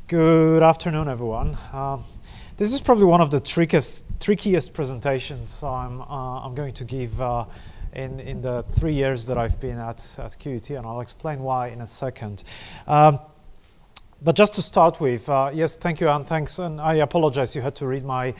Good afternoon, everyone. This is probably one of the trickiest presentations I'm going to give in the 3 years that I've been at QUT, and I'll explain why in a second. But just to start with, yes, thank you, and thanks. And I apologize, you had to read my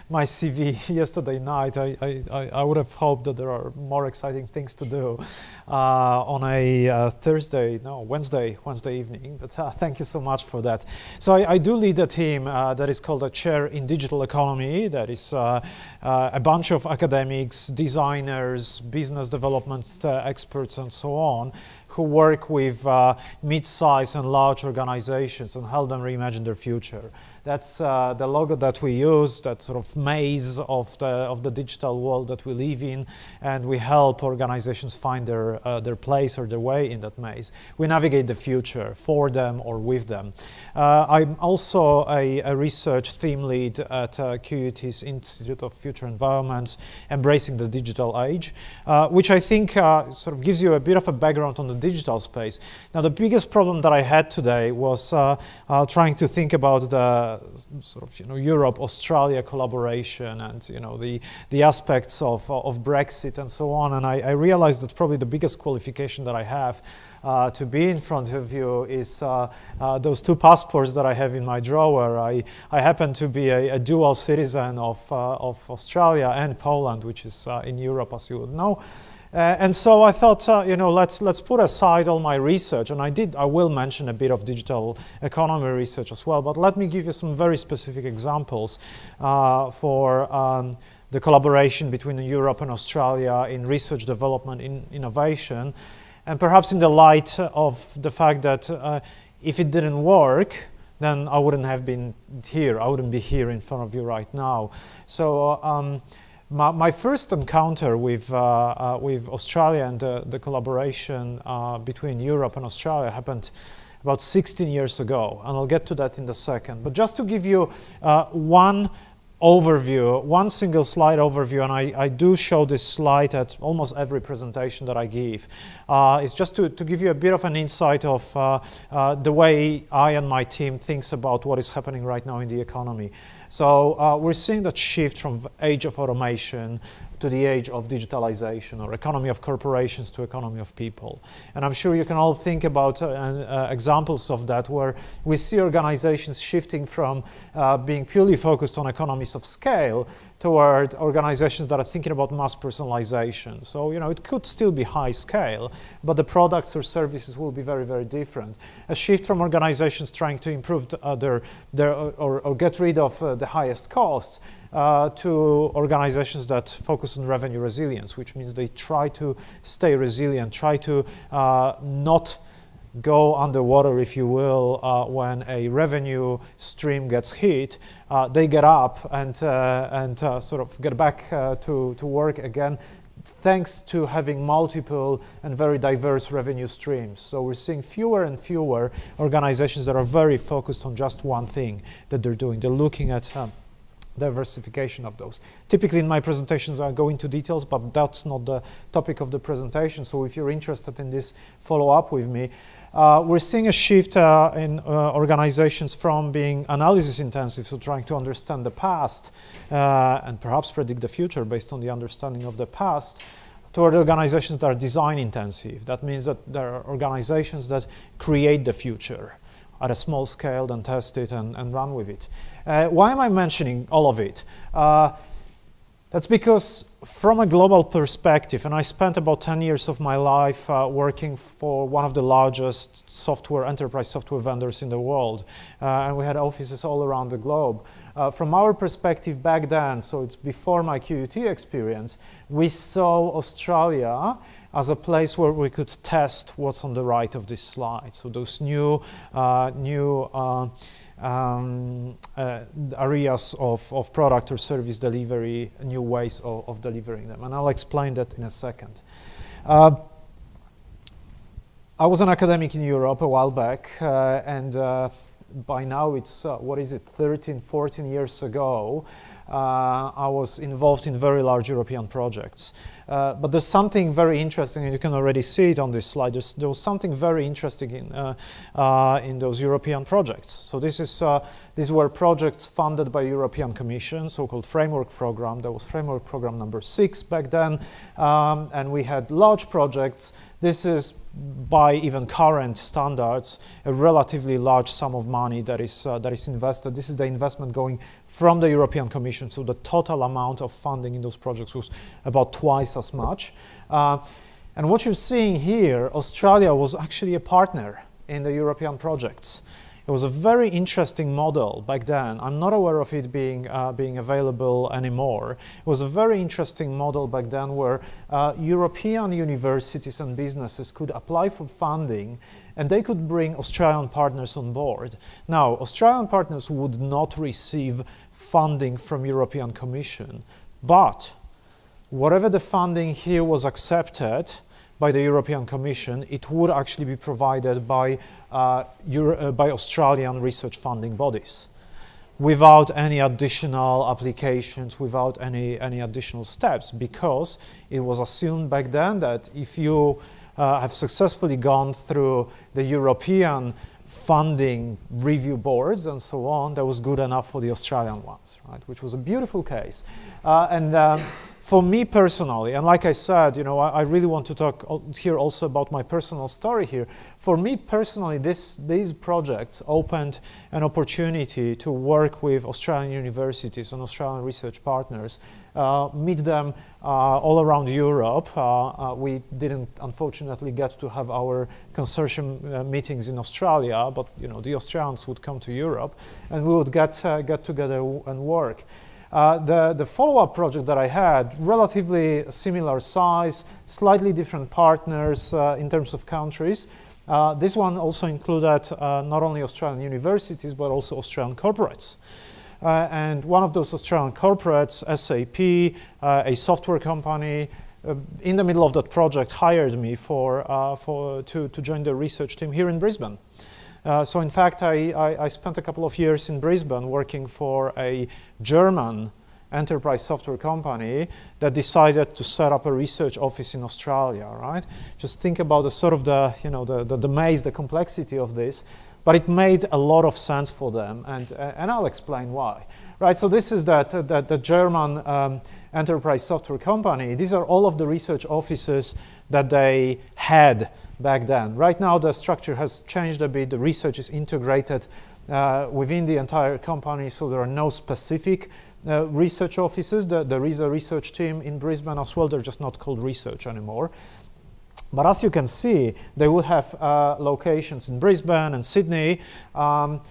my CV yesterday night. I would have hoped that there are more exciting things to do on a Wednesday evening. But thank you so much for that. So I do lead a team that is called a chair in digital economy. That is a bunch of academics, designers, business development experts, and so on, who work with mid-size and large organizations and help them reimagine their future. That's the logo that we use, that sort of maze of the digital world that we live in, and we help organizations find their place or their way in that maze. We navigate the future for them or with them. I'm also a research theme lead at QUT's Institute of Future Environments, Embracing the Digital Age, which I think sort of gives you a bit of a background on the digital space. Now, the biggest problem that I had today was trying to think about the sort of Europe-Australia collaboration and the aspects of Brexit and so on, and I realized that probably the biggest qualification that I have to be in front of you is those two passports that I have in my drawer. I happen to be a dual citizen of Australia and Poland, which is in Europe, as you would know. And so I thought, let's put aside all my research, and I will mention a bit of digital economy research as well, but let me give you some very specific examples for the collaboration between Europe and Australia in research development, in innovation, and perhaps in the light of the fact that if it didn't work, then I wouldn't have been here. I wouldn't be here in front of you right now. So. My first encounter with Australia and the collaboration between Europe and Australia happened about 16 years ago, and I'll get to that in a second. But just to give you one single slide overview, and I do show this slide at almost every presentation that I give. It's just to give you a bit of an insight of the way I and my team thinks about what is happening right now in the economy. So we're seeing that shift from age of automation to the age of digitalization, or economy of corporations to economy of people. And I'm sure you can all think about examples of that, where we see organizations shifting from being purely focused on economies of scale toward organizations that are thinking about mass personalization. So, it could still be high scale, but the products or services will be very, very different. A shift from organizations trying to improve or get rid of the highest costs to organizations that focus on revenue resilience, which means they try to stay resilient, try to not go underwater, if you will, when a revenue stream gets hit. They get up and sort of get back to work again, thanks to having multiple and very diverse revenue streams. So we're seeing fewer and fewer organizations that are very focused on just one thing that they're doing. They're looking at diversification of those. Typically in my presentations I go into details, but that's not the topic of the presentation. So if you're interested in this, follow up with me. We're seeing a shift in organizations from being analysis intensive, so trying to understand the past and perhaps predict the future based on the understanding of the past, toward organizations that are design intensive. That means that there are organizations that create the future at a small scale, then test it and run with it. Why am I mentioning all of it? That's because from a global perspective, and I spent about 10 years of my life working for one of the largest enterprise software vendors in the world, and we had offices all around the globe. From our perspective back then, so it's before my QUT experience, we saw Australia as a place where we could test what's on the right of this slide. So those new areas of product or service delivery, new ways of delivering them. And I'll explain that in a second. I was an academic in Europe a while back, and by now it's, 13, 14 years ago, I was involved in very large European projects. But there's something very interesting, and you can already see it on this slide. There was something very interesting in those European projects. So these were projects funded by European Commission, so-called framework program. That was framework program number 6 back then, and we had large projects. This is, by even current standards, a relatively large sum of money that is invested. This is the investment going from the European Commission, so the total amount of funding in those projects was about twice as much. And what you're seeing here, Australia was actually a partner in the European projects. It was a very interesting model back then. I'm not aware of it being available anymore. It was a very interesting model back then where European universities and businesses could apply for funding and they could bring Australian partners on board. Now, Australian partners would not receive funding from European Commission, but whatever the funding here was accepted by the European Commission, it would actually be provided by Australian research funding bodies without any additional applications, without any additional steps, because it was assumed back then that if you have successfully gone through the European funding review boards and so on, that was good enough for the Australian ones, right? Which was a beautiful case. For me personally, and like I said, I really want to talk here also about my personal story here. For me personally, these projects opened an opportunity to work with Australian universities and Australian research partners, meet them all around Europe. We didn't, unfortunately, get to have our consortium meetings in Australia, but the Australians would come to Europe, and we would get together and work. The follow-up project that I had, relatively similar size, slightly different partners in terms of countries. This one also included not only Australian universities, but also Australian corporates. And one of those Australian corporates, SAP, a software company, in the middle of that project hired me to join the research team here in Brisbane. So in fact, I spent a couple of years in Brisbane working for a German enterprise software company that decided to set up a research office in Australia, right? Just think about the maze, the complexity of this, but it made a lot of sense for them, and I'll explain why. Right, so this is the German enterprise software company. These are all of the research offices that they had back then. Right now, the structure has changed a bit. The research is integrated within the entire company, so there are no specific research offices. There is a research team in Brisbane as well. They're just not called research anymore. But as you can see, they would have locations in Brisbane and Sydney, and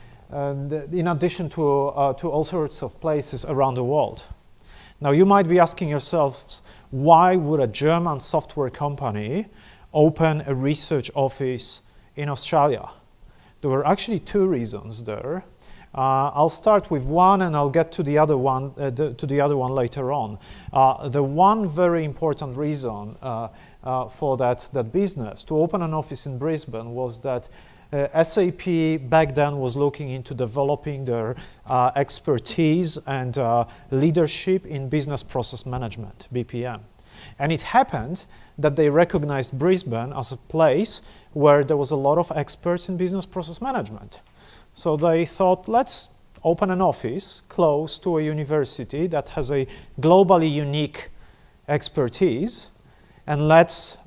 in addition to all sorts of places around the world. Now, you might be asking yourselves, why would a German software company open a research office in Australia? There were actually two reasons there. I'll start with one, and I'll get to the other one later on. The one very important reason for that business to open an office in Brisbane was that SAP back then was looking into developing their expertise and leadership in business process management, BPM. And it happened that they recognized Brisbane as a place where there was a lot of experts in business process management. So they thought, let's open an office close to a university that has a globally unique expertise, and let's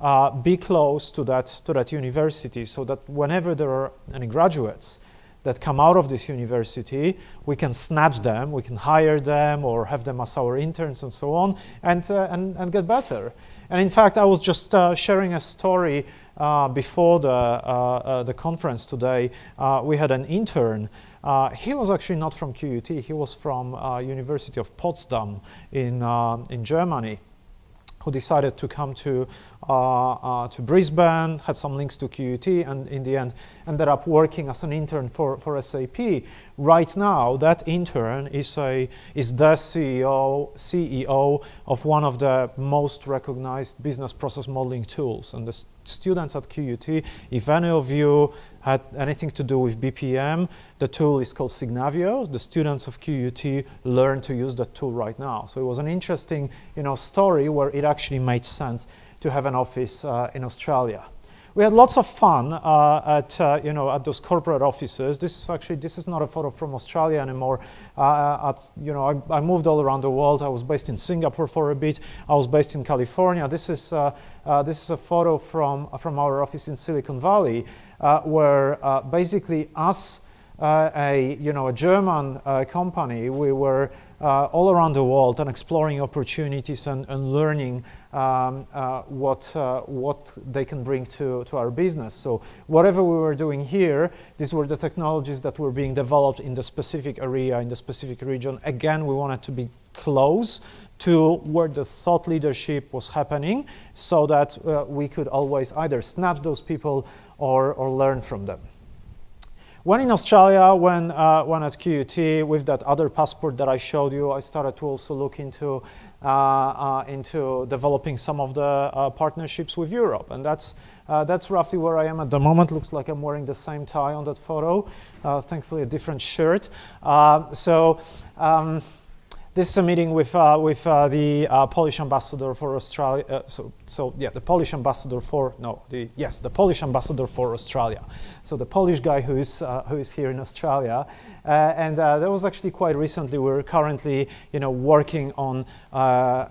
be close to that university, so that whenever there are any graduates that come out of this university, we can snatch them, we can hire them or have them as our interns and so on, and get better. And in fact, I was just sharing a story before the conference today. We had an intern. He was actually not from QUT. He was from University of Potsdam in Germany, who decided to come to to Brisbane, had some links to QUT, and in the end ended up working as an intern for SAP. Right now, that intern is the CEO of one of the most recognized business process modeling tools. And the students at QUT, if any of you had anything to do with BPM, the tool is called Signavio. The students of QUT learn to use that tool right now. So it was an interesting, story where it actually made sense to have an office in Australia. We had lots of fun at those corporate offices. This is not a photo from Australia anymore. I moved all around the world. I was based in Singapore for a bit. I was based in California. This is a photo from our office in Silicon Valley, where basically us, a German company, we were all around the world and exploring opportunities and learning what they can bring to our business. So whatever we were doing here, these were the technologies that were being developed in the specific area, in the specific region. Again, we wanted to be close to where the thought leadership was happening so that we could always either snatch those people or learn from them. When in Australia, when at QUT, with that other passport that I showed you, I started to also look into developing some of the partnerships with Europe, and that's roughly where I am at the moment. Looks like I'm wearing the same tie on that photo, thankfully a different shirt. This is a meeting with the Polish ambassador for Australia. The Polish ambassador for the Polish ambassador for Australia. So the Polish guy who is here in Australia, and that was actually quite recently. We're currently working on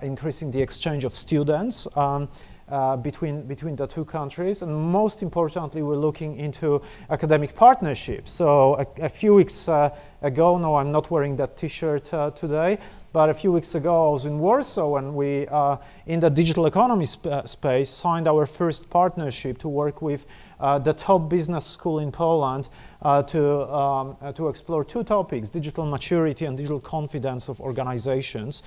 increasing the exchange of students between the two countries, and most importantly, we're looking into academic partnerships. So a few weeks ago, no, I'm not wearing that T-shirt today, but a few weeks ago, I was in Warsaw, and we, in the digital economy space, signed our first partnership to work with the top business school in Poland to explore two topics: digital maturity and digital confidence of organizations.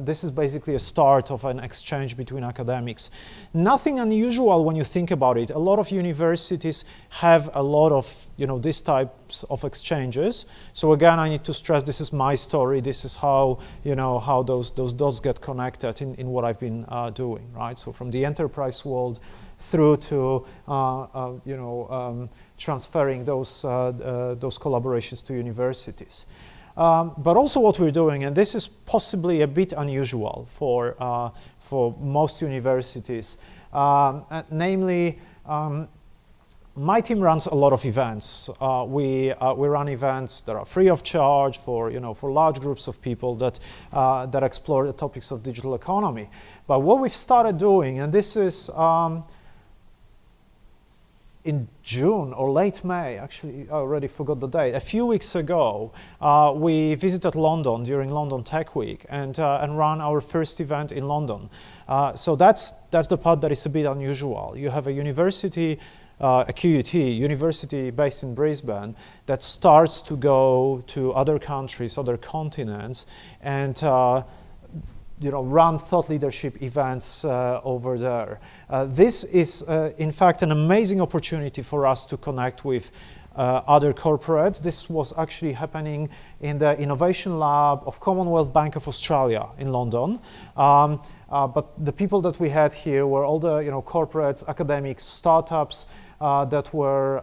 This is basically a start of an exchange between academics. Nothing unusual when you think about it. A lot of universities have a lot of these types of exchanges. So again, I need to stress, this is my story. This is how how those dots get connected in what I've been doing, right? So from the enterprise world through to transferring those collaborations to universities. But also what we're doing, and this is possibly a bit unusual for most universities, namely, my team runs a lot of events. We run events that are free of charge for large groups of people that explore the topics of digital economy. But what we've started doing, and this is in June or late May, actually, I already forgot the date. A few weeks ago, we visited London during London Tech Week and ran our first event in London. So that's the part that is a bit unusual. You have a university, a QUT university based in Brisbane, that starts to go to other countries, other continents, and run thought leadership events over there. This is, in fact, an amazing opportunity for us to connect with other corporates. This was actually happening in the Innovation Lab of Commonwealth Bank of Australia in London. But the people that we had here were all the corporates, academics, startups that were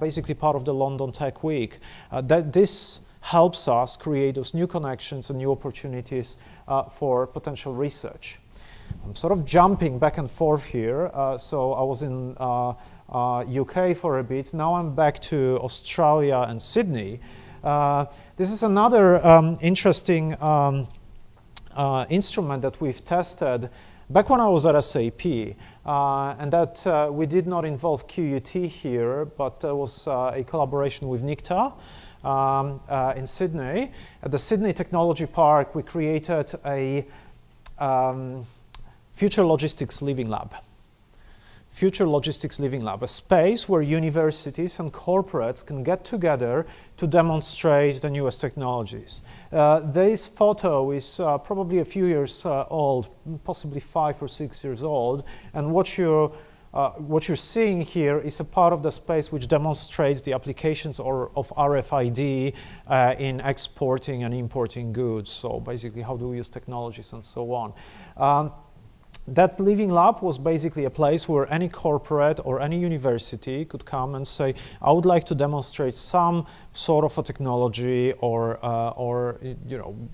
basically part of the London Tech Week. This helps us create those new connections and new opportunities for potential research. I'm sort of jumping back and forth here. So I was in UK for a bit. Now I'm back to Australia and Sydney. This is another interesting instrument that we've tested back when I was at SAP, and that we did not involve QUT here, but there was a collaboration with NICTA in Sydney. At the Sydney Technology Park, we created a future logistics living lab. Future Logistics Living Lab, a space where universities and corporates can get together to demonstrate the newest technologies. This photo is probably a few years old, possibly 5 or 6 years old, and what you're seeing here is a part of the space which demonstrates the applications of RFID in exporting and importing goods. So basically, how do we use technologies and so on. That Living Lab was basically a place where any corporate or any university could come and say, I would like to demonstrate some sort of a technology or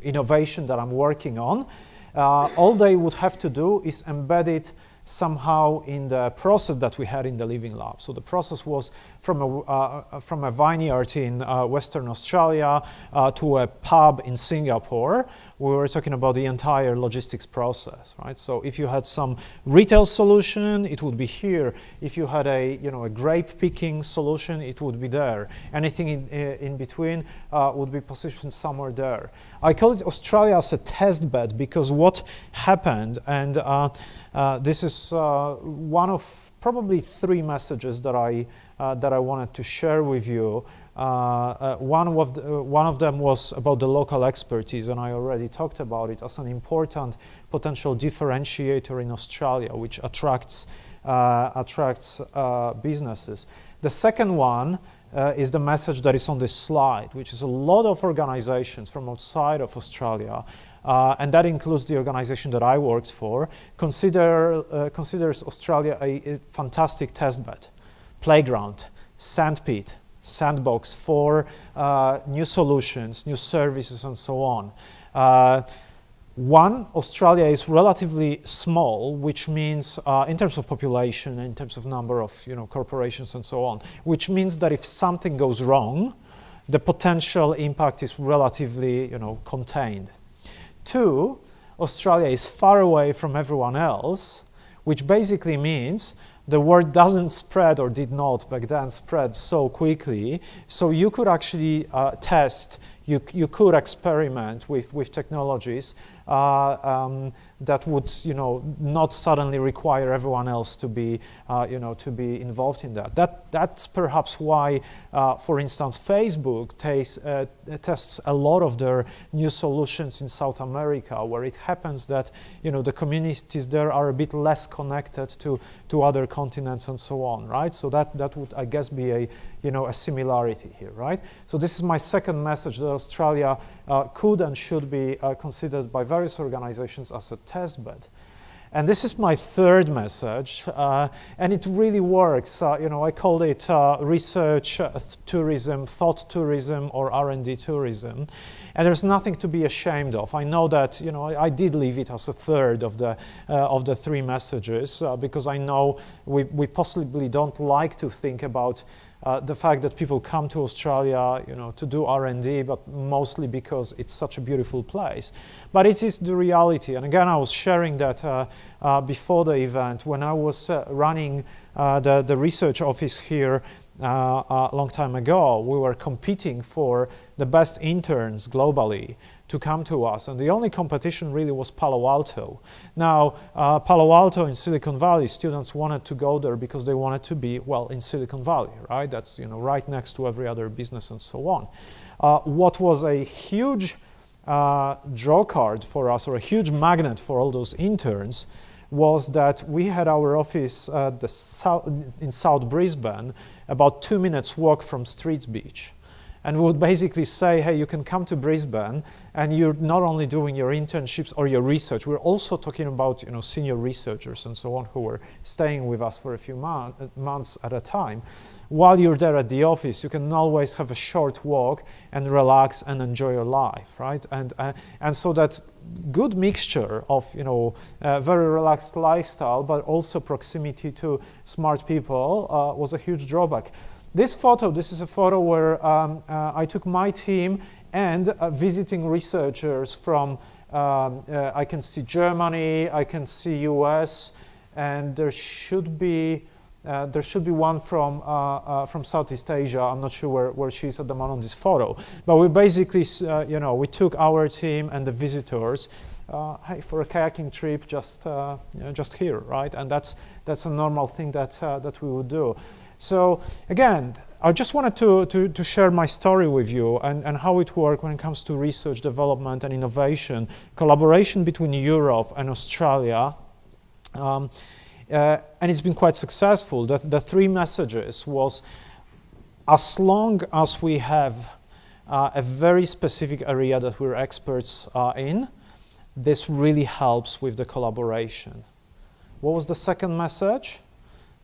innovation that I'm working on. All they would have to do is embed it somehow in the process that we had in the Living Lab. So the process was from a vineyard in Western Australia to a pub in Singapore. We were talking about the entire logistics process, right? So if you had some retail solution, it would be here. If you had a grape picking solution, it would be there. Anything in between would be positioned somewhere there. I call it Australia as a test bed because what happened, and this is one of probably 3 messages that I wanted to share with you. One of them was about the local expertise, and I already talked about it as an important potential differentiator in Australia, which attracts businesses. The second one is the message that is on this slide, which is a lot of organizations from outside of Australia, and that includes the organization that I worked for, considers Australia a fantastic testbed, playground, sandpit, sandbox for new solutions, new services, and so on. Australia is relatively small, which means in terms of population, in terms of number of corporations and so on, which means that if something goes wrong, the potential impact is relatively contained. 2, Australia is far away from everyone else, which basically means the word doesn't spread, or did not back then spread so quickly. So you could actually test, you could experiment with technologies that would not suddenly require everyone else to be involved in that. That's perhaps why, for instance, Facebook tests a lot of their new solutions in South America, where it happens that the communities there are a bit less connected to other continents and so on, right? So that would, I guess, be a similarity here, right? So this is my second message, that Australia could and should be considered by various organizations as a test bed. And this is my third message, and it really works. I called it research tourism, thought tourism, or R&D tourism. And there's nothing to be ashamed of. I know that I did leave it as a third of the 3 messages because I know we possibly don't like to think about the fact that people come to Australia, to do R&D, but mostly because it's such a beautiful place. But it is the reality. And again, I was sharing that before the event when I was running the research office here a long time ago. We were competing for the best interns globally to come to us, and the only competition really was Palo Alto. Now, Palo Alto in Silicon Valley, students wanted to go there because they wanted to be, in Silicon Valley, right? That's right next to every other business and so on. What was a huge draw card for us, or a huge magnet for all those interns, was that we had our office in South Brisbane, about 2 minutes walk from Streets Beach. And we would basically say, hey, you can come to Brisbane, and you're not only doing your internships or your research, we're also talking about senior researchers and so on who were staying with us for a few months at a time. While you're there at the office, you can always have a short walk and relax and enjoy your life, right? And so that good mixture of very relaxed lifestyle, but also proximity to smart people was a huge drawback. This is a photo where I took my team and visiting researchers from, I can see Germany, I can see US, and there should be one from Southeast Asia. I'm not sure where she is at the moment on this photo. But we basically, we took our team and the visitors hey, for a kayaking trip, just here, right? And that's a normal thing that we would do. So again, I just wanted to share my story with you and how it works when it comes to research, development, and innovation, collaboration between Europe and Australia. And it's been quite successful. The three messages was, as long as we have a very specific area that we're experts in, this really helps with the collaboration. What was the second message?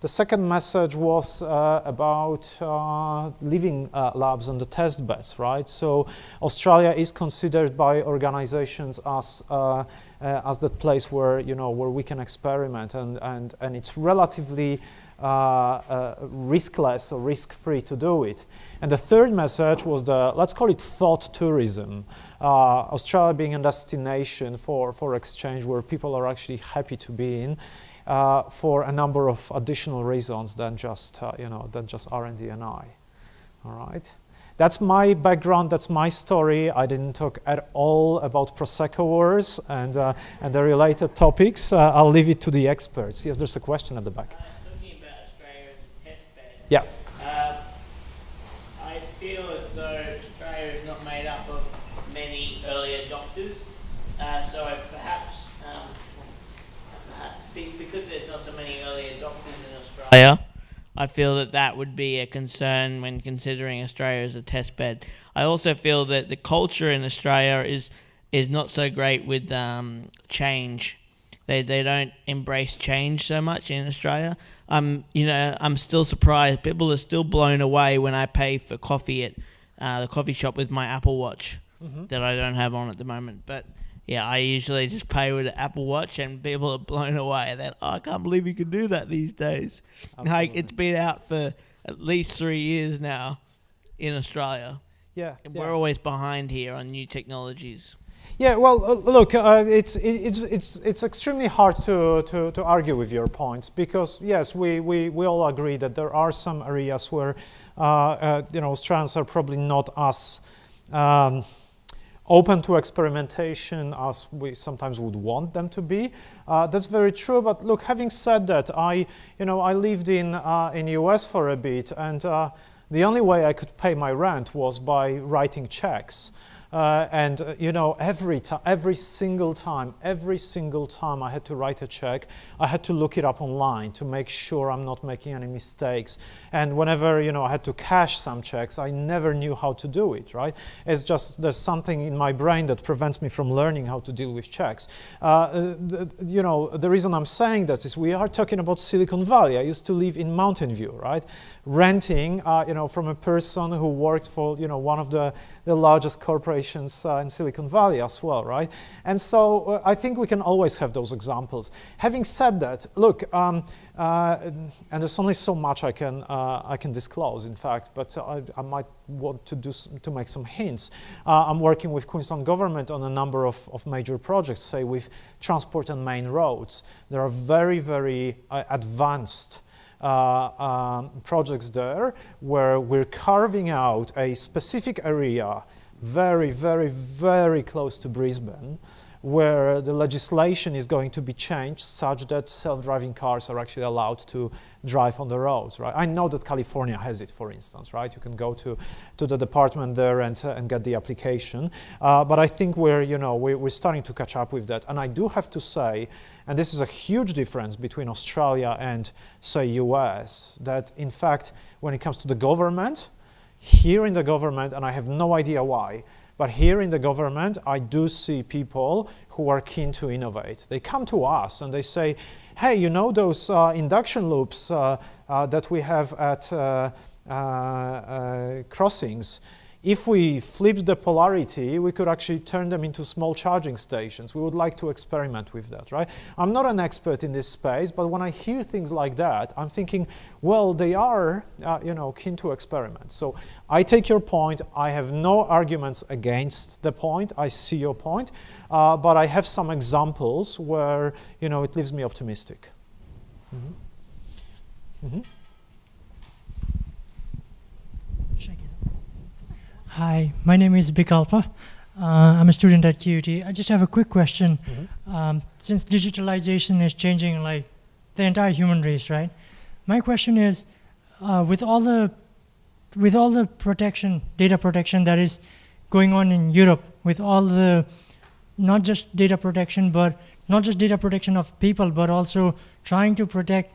The second message was about living labs and the test beds, right? So Australia is considered by organizations as the place where we can experiment, and it's relatively riskless or risk-free to do it. And the third message was let's call it thought tourism. Australia being a destination for exchange where people are actually happy to be in for a number of additional reasons than just R&D and I. All right. That's my background, that's my story. I didn't talk at all about Prosecco wars and the related topics. I'll leave it to the experts. Yes, there's a question at the back. Talking about Australia as a test bed. Yeah. I feel as though Australia is not made up of many early adopters. So perhaps because there's not so many early adopters in Australia, I feel that would be a concern when considering Australia as a test bed. I also feel that the culture in Australia is not so great with change. They don't embrace change so much in Australia. I'm still surprised. People are still blown away when I pay for coffee at the coffee shop with my Apple Watch that I don't have on at the moment. But yeah, I usually just pay with an Apple Watch, and people are blown away. They're I can't believe you can do that these days. Like, it's been out for at least 3 years now in Australia. Yeah, and we're always behind here on new technologies. Yeah, well, look, it's extremely hard to argue with your points, because yes, we all agree that there are some areas where Australians are probably not as open to experimentation as we sometimes would want them to be. That's very true. But look, having said that, I lived in US for a bit, and the only way I could pay my rent was by writing checks. Every single time I had to write a check, I had to look it up online to make sure I'm not making any mistakes. And whenever, I had to cash some checks, I never knew how to do it, right? It's just, there's something in my brain that prevents me from learning how to deal with checks. The reason I'm saying that is we are talking about Silicon Valley. I used to live in Mountain View, right? Renting, from a person who worked for, one of the largest corporations in Silicon Valley as well, right? And so I think we can always have those examples. Having said that, look, and there's only so much I can disclose, in fact, but I might want to make some hints. I'm working with Queensland government on a number of major projects, say with transport and main roads. There are very, very advanced projects there where we're carving out a specific area very, very, very close to Brisbane, where the legislation is going to be changed such that self-driving cars are actually allowed to drive on the roads, right? I know that California has it, for instance, right? You can go to the department there and get the application. But I think we're starting to catch up with that. And I do have to say, and this is a huge difference between Australia and, say, US, that in fact, when it comes to the government, here in the government, and I have no idea why, but here in the government, I do see people who are keen to innovate. They come to us and they say, hey, those induction loops that we have at crossings, if we flip the polarity, we could actually turn them into small charging stations. We would like to experiment with that, right? I'm not an expert in this space, but when I hear things like that, I'm thinking, well, they are, keen to experiment. So I take your point. I have no arguments against the point. I see your point, but I have some examples where, it leaves me optimistic. Mm-hmm. Mm-hmm. Hi, my name is Bikalpa. I'm a student at QUT. I just have a quick question. Since digitalization is changing like the entire human race, right? My question is, with all the protection, data protection that is going on in Europe, with all the not just data protection of people, but also trying to protect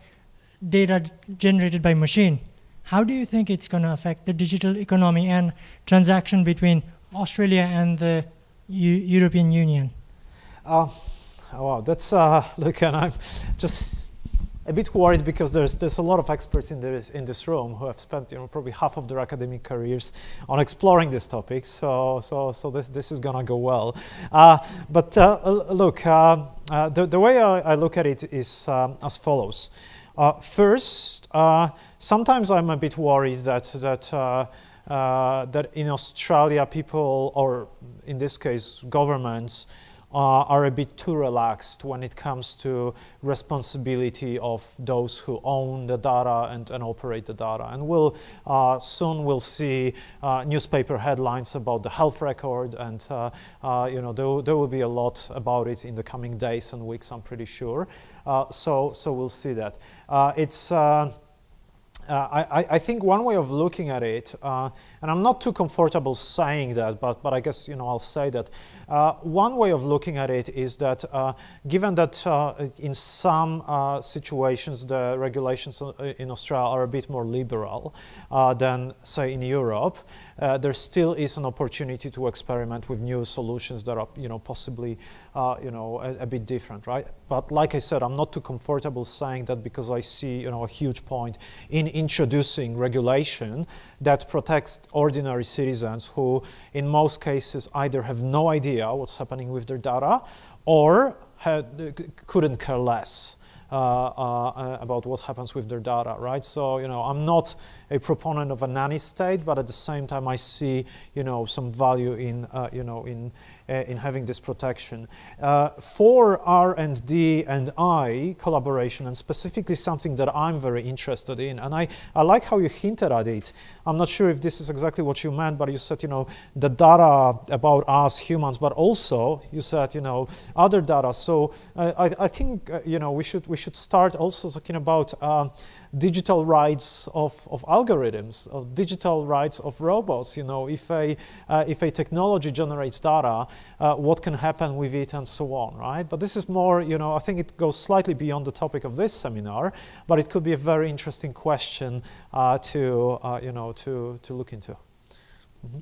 data generated by machine, how do you think it's going to affect the digital economy and transaction between Australia and the European Union? Wow, that's look, and I'm just a bit worried because there's a lot of experts in this room who have spent probably half of their academic careers on exploring this topic. So this is gonna go well. But look, the way I look at it is as follows. First, sometimes I'm a bit worried that in Australia people, or in this case governments, are a bit too relaxed when it comes to responsibility of those who own the data and operate the data. And soon we'll see newspaper headlines about the health record, and there will be a lot about it in the coming days and weeks, I'm pretty sure. So we'll see that. I think one way of looking at it, and I'm not too comfortable saying that, but I guess I'll say that. One way of looking at it is that given that in some situations the regulations in Australia are a bit more liberal than say in Europe, there still is an opportunity to experiment with new solutions that are possibly a bit different, right? But like I said, I'm not too comfortable saying that because I see a huge point in introducing regulation that protects ordinary citizens who in most cases either have no idea what's happening with their data or couldn't care less about what happens with their data, right? So I'm not a proponent of a nanny state, but at the same time I see some value in having this protection. For R&D and I collaboration, and specifically something that I'm very interested in, and I like how you hinted at it. I'm not sure if this is exactly what you meant, but you said the data about us humans, but also you said other data. So I think we should start also talking about digital rights of algorithms, of digital rights of robots. If a technology generates data, what can happen with it, and so on, right? But this is more, I think it goes slightly beyond the topic of this seminar, but it could be a very interesting question to look into. Mm-hmm.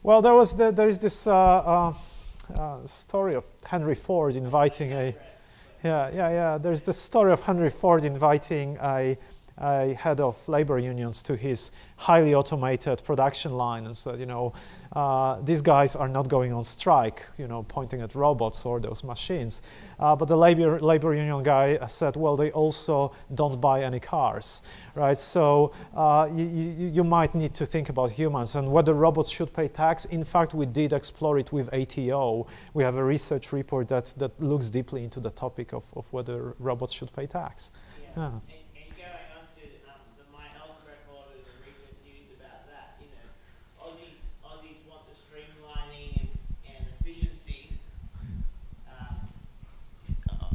Well, there is this story of Henry Ford inviting there's the story of Henry Ford inviting a head of labor unions to his highly automated production line and said, these guys are not going on strike, pointing at robots or those machines. But the labor union guy said, well, they also don't buy any cars, right? So you might need to think about humans and whether robots should pay tax. In fact, we did explore it with ATO. We have a research report that looks deeply into the topic of whether robots should pay tax. Yeah.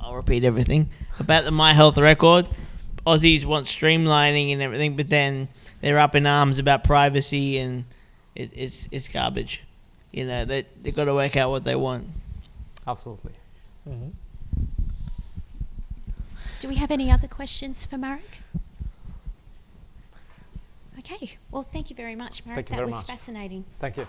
I'll repeat everything about the My Health record. Aussies want streamlining and everything, but then they're up in arms about privacy, and it's garbage. They've got to work out what they want. Absolutely. Mm-hmm. Do we have any other questions for Marek? Okay. Well, thank you very much, Marek. That was fascinating. Thank you.